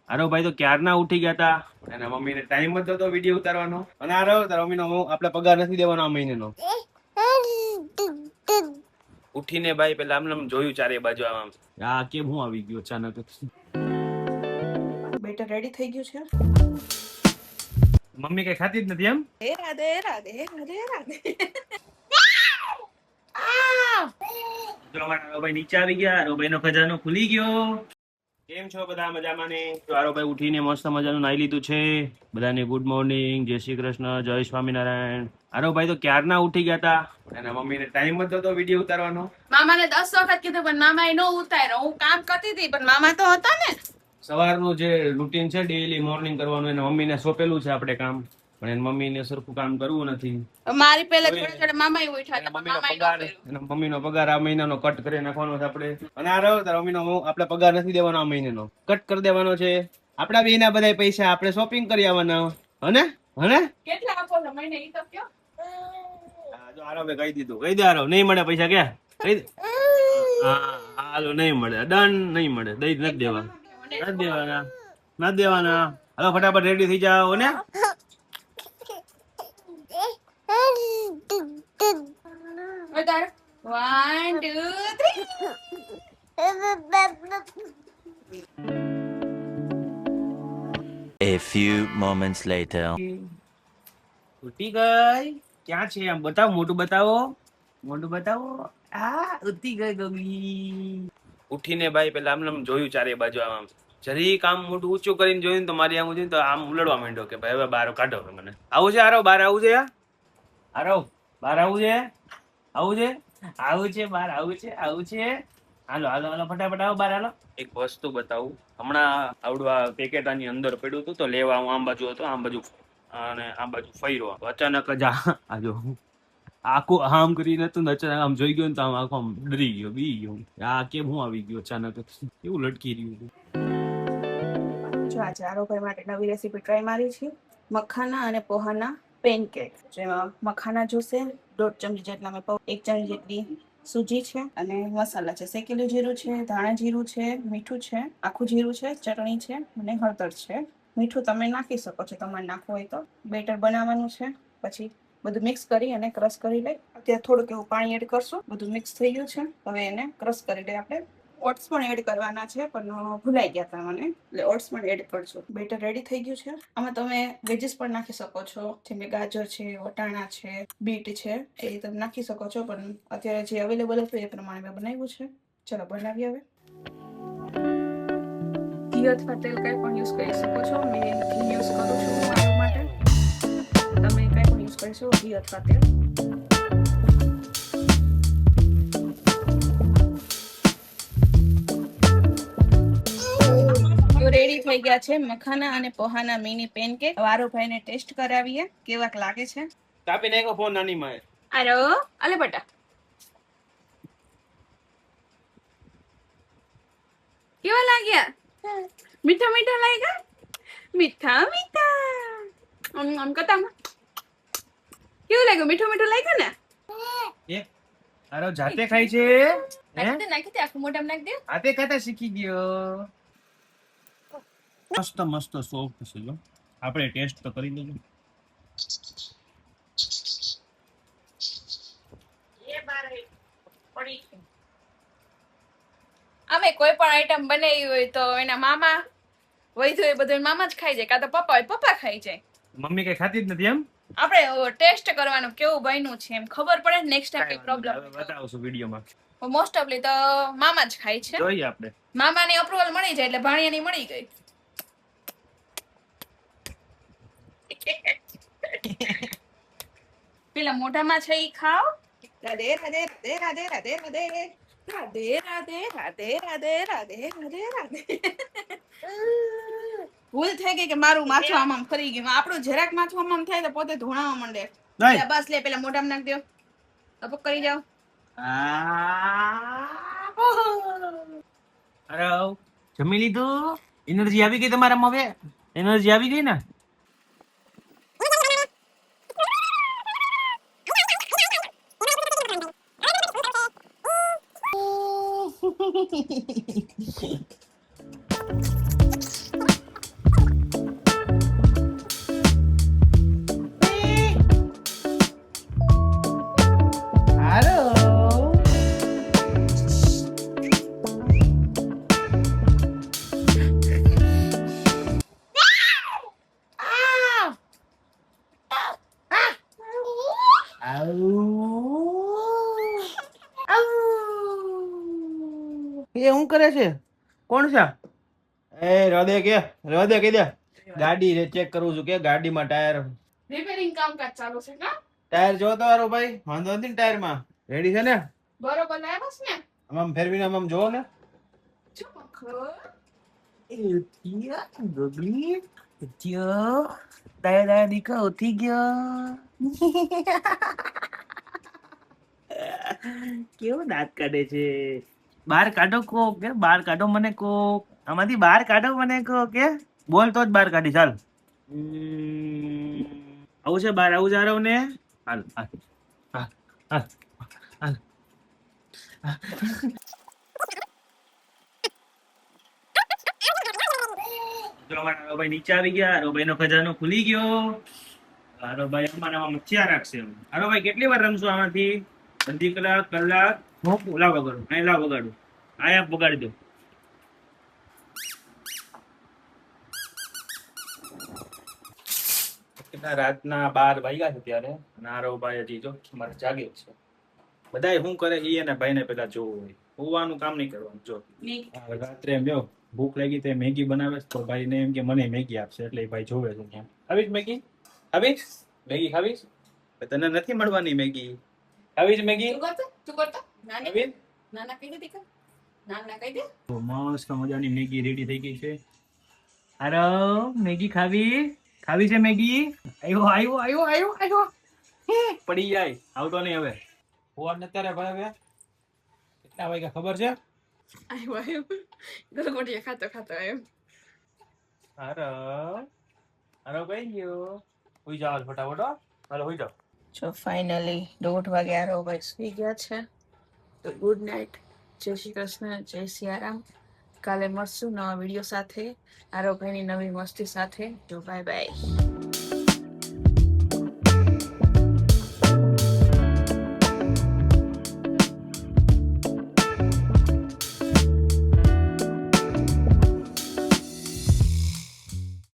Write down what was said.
આરો ભાઈ તો ક્યારના ઉઠી ગયા હતા અને મમ્મીને ટાઈમ જ હતો વિડીયો ઉતારવાનો. અને આરો તારો મમ્મીનો આપણે પગાર નથી દેવાનો આ મહિનાનો. ઉઠીને ભાઈ પેલા આમ જોયું ચારે બાજુ આમ આ કેમ હું આવી ગયો અચાનક. બેટર રેડી થઈ ગયું છે. મમ્મી કઈ ખાતી જ નથી એમ. રાધે રાધે રાધે રાધે. જો અમારા આરો ભાઈ નીચે આવી ગયા. આરો ભાઈનો ખજાનો ખુલી ગયો. કેમ છો બધા? મજામાં ને? તો આરો ભાઈ ઉઠીને મસ્ત મજાનું નાઈ લીધું છે. બધાને ગુડ મોર્નિંગ, જય શ્રી કૃષ્ણ, જય સ્વામિનારાયણ. આરો ભાઈ તો ક્યારના ઉઠી ગયા હતા અને મમ્મીને ટાઈમ જ હતો વિડીયો ઉતારવાનો. મામાને 10 વખત કીધું પણ મામાએ નો ઉતાર્યો. હું કામ કરતી હતી પણ મામા તો હતા ને. સવારનું જે રૂટીન છે ડેઈલી મોર્નિંગ કરવાનું એને મમ્મીને સોંપેલું છે આપણે કામ, પણ એને મમ્મીને સરખું કામ કરવું નથી. મારી પહેલા થોડા થોડા મામાએ ઉઠ્યા હતા. મમ્મીનો પગાર આ મહિનાનો કટ કરી નાખવાનો છે આપણે. અને આ રહ્યો તારો મમ્મીનો આપણે પગાર નથી દેવાનો આ મહિનાનો, કટ કરી દેવાનો છે. આપણા બેના બધા પૈસા આપણે શોપિંગ કરી આવવાના. હને હને કેટલા આપો છો મહિને ઈ તો કયો? જો આરવે કહી દીધું, કહી દે આરવ, નહીં મળે પૈસા કે કહી દે. હા હાલો, નહીં મળે, ડન, નહીં મળે, દઈ નથી દેવા, નથી દેવાના, નથી દેવાના. હાલો ફટાફટ રેડી થઈ જાઓ ને. વધારે 1 2 3. A few moments later. ઉઠી ગઈ? ક્યાં છે? આમ બતાવો, મોટું બતાવો, મોટું બતાવો. આ ઉઠી ગઈ ગગલી. ઉઠીને ભાઈ પેલા આમ જોયું ચારે બાજુ આમ જરીક આમ મોટું ઊંચું કરીને જોયું ને તો મારી આમ જોયું તો આમ ઉલડવા માંડ્યો કે ભાઈ હવે બહાર કાઢો મને. આવું છે આરો? બહાર આવું છે? આરો બહાર આવું છે? આવું છે? આવું છે બહાર? આવું છે? આવું છે? હાલો હાલો હાલો ફટાફટ આવો બહાર. હાલો એક વસ્તુ બતાવું. હમણાં આવડું પેકેટ આની અંદર પડ્યું હતું તો લેવા હું આમ બાજુ હતો, આમ બાજુ અને આ બાજુ ફર્યો. અચાનક જ આ જો આખું આમ કરીને હતું ને અચાનક આમ જોઈ ગયો ને તો આમ આખો આમ ડરી ગયો, બી ગયો. આ કેમ હું આવી ગયો અચાનક? એવું લટકી રહ્યું હતું. જો આજે આરોભાઈ માટે નવી રેસીપી ટ્રાય મારી છે. મખાના અને પોહાના પેનકેક. જેમાં મખાના જોશે 1.5 ચમચી જેટલા, મેં 1 ચમચી જેટલી સૂજી છે અને મસાલા છે. શેકેલું જીરું છે, ધાણા જીરું છે, મીઠું છે, આખું જીરું છે, ચટણી છે અને હળદર છે. મીઠું તમે નાખી શકો છો તમારે નાખવું હોય તો. બેટર બનાવવાનું છે. પછી બધું મિક્સ કરી અને ક્રશ કરી લઈ. અત્યારે થોડુંક એવું પાણી એડ કરશું. બધું મિક્સ થઈ ગયું છે, હવે એને ક્રશ કરી લઈ. આપણે ઓટ્સ પણ એડ કરવાના છે પણ ભૂલાઈ ગયા હતા મને, એટલે ઓટ્સ પણ એડ કરજો. બેટર રેડી થઈ ગયું છે. આમાં તમે વેજીસ પણ નાખી શકો છો, જેમ કે ગાજર છે, વટાણા છે, બીટ છે, એ તમે નાખી શકો છો. પણ અત્યારે જે અવેલેબલ હતું એ પ્રમાણે મેં બનાવ્યું છે. ચલો બનાવીએ હવે. ઘી અથવા તેલ કંઈ પણ યુઝ કરી શકો છો. મેં ઘી યુઝ કરું છું મારા માટે. તમે કંઈ પણ યુઝ કરી શકો, ઘી અથવા તેલ. રેડી થઈ ગયા છે મખાના અને પોહાના મિની પેનકેક. વારો ભાઈને ટેસ્ટ કરાવીએ કેવાક લાગે છે. કાપી નાખો ફોન નાની માં. આરો અલે બટા, કેવા લાગ્યા? મીઠા મીઠા લાગ્યા? મીઠા મીઠા આમ કતામાં કેવું લાગ્યું? મીઠું મીઠું લાગ્યું ને? આરો જાતે ખાય છે? નાખી દે, આખું મોઢામાં નાખી દે. હાથે ખાતા શીખી ગયો. મસ્ત મસ્ત સોફ્ટ છે. જો આપણે ટેસ્ટ તો કરી લેજો. અમે કોઈ પણ આઈટમ બનાવી હોય તો એના મામા વૈધું એ બધું મામા જ ખાઈ જાય, કાં તો પપ્પા હોય પપ્પા ખાઈ જાય. મમ્મી કઈ ખાતી જ નથી એમ. આપણે ટેસ્ટ કરવાનું કેવું બન્યું છે એમ ખબર પડે. નેક્સ્ટ ટાઈમ પ્રોબ્લેમ બતાવશું વિડીયોમાં. મોસ્ટ ઓફલી તો મામા જ ખાય છે. જોઈએ આપણે. મામાની અપ્રુવલ મળી જાય એટલે ભાણિયાની મળી ગઈ. પેલા મોઢામાં છે ઈ ખાઓ. રાધે રાધે રાધે રાધે રાધે રાધે રાધે રાધે રાધે રાધે રાધે રાધે રાધે. ભૂલ થઈ ગઈ કે મારું માથું આમ ફરી ગયું. આપણું જરાક માથું આમ થાય તો પોતે ધોણાવા માંડે. બસ લે પેલા મોઢામાં નાખ દો, અપક કરી જાઓ. અરે જમી લીધું? એનર્જી આવી ગઈ તમારામાં? હવે એનર્જી આવી ગઈ ને? શું કરે છે? કોણ છે? એ હૃદય કહી દે ગાડી ચેક કરું છું કે ગાડીમાં ટાયર રિપેરિંગ કામકાજ ચાલુ છે કા? ટાયર જોતો હારો ભાઈ, વાંધો નથી ને ટાયરમાં? રેડી છે ને? બરોબર લાવ્યો છે ને? આમ ફેરવીને આમ જોવો ને. જો મખણ. ગગલી ઉઠ્યો, દાયા દીકા ઉઠી ગયો. કેવો દાંત કાઢે છે? બહાર કાઢો કોક કે બહાર કાઢો મને કોક, આમાંથી બહાર કાઢો મને કોક કે બોલ તો જ બહાર કાઢી. ચાલ આવું છે બહાર, આવું જારવ ને. હાલ હાલ હાલ હાલ હાલ. ચલો મારા ભાઈ નીચે આવી ગયા. રોભાઈ નો ખજાનો ખુલી ગયો. રોભાઈ અમારામાં મચ્છિયા રાખશે. ભાઈ કેટલી વાર રમશું આમાંથી? અડધી કલાક, કલાક. લાવ વગાડું, અહીં લાવ વગાડું, અહીંયા વગાડી દો. રાતના 12 વાગ્યા છે ત્યારે નારોભાઈ હજી જો મારે જાગે જ છે. બધાય શું કરે એ અને ભાઈને પેલા જોવું હોય, હોવાનું કામ નહીં કરવાનું. જો રાત્રે એમ જો ભૂખ લાગી તો મેગી બનાવે તો ભાઈ ને એમ કે મને મેગી આપશે, એટલે એ ભાઈ જોવે છે. ખાવીશ મેગી? ખાવીશ મેગી? ખાવીશ? તને નથી મળવાની મેગી. ખાવીશ મેગી? તું કરતો નાની નાના કહી દે દીકરા, નાના કહી દે. તો મસ્ત મજાની મેગી રેડી થઈ ગઈ છે. હારો મેગી ખાવી? ખાવી છે મેગી? આવ્યો આવ્યો આવ્યો આવ્યો આવ્યો. પડી જાય, આવતો નહીં હવે. ફોન અત્યારે ભાઈ હવે કેટલા વાગ્યા ખબર છે? આવ્યો ગલગોટિયા ખાતો ખાતો આવ્યો. હારો હારો કઈ ગયો? હુઈ જાવ ફટાફટ હો. હાલો હુઈ જાવ. જો ફાઇનલી 1:30 વાગે આરોભાઈ સુઈ ગયા છે. તો ગુડ નાઇટ, જય શ્રી કૃષ્ણ, જય સિયારામ. કાલે મળશું નવા વિડીયો સાથે, આરોભાઈની નવી મસ્તી સાથે. જો બાય બાય.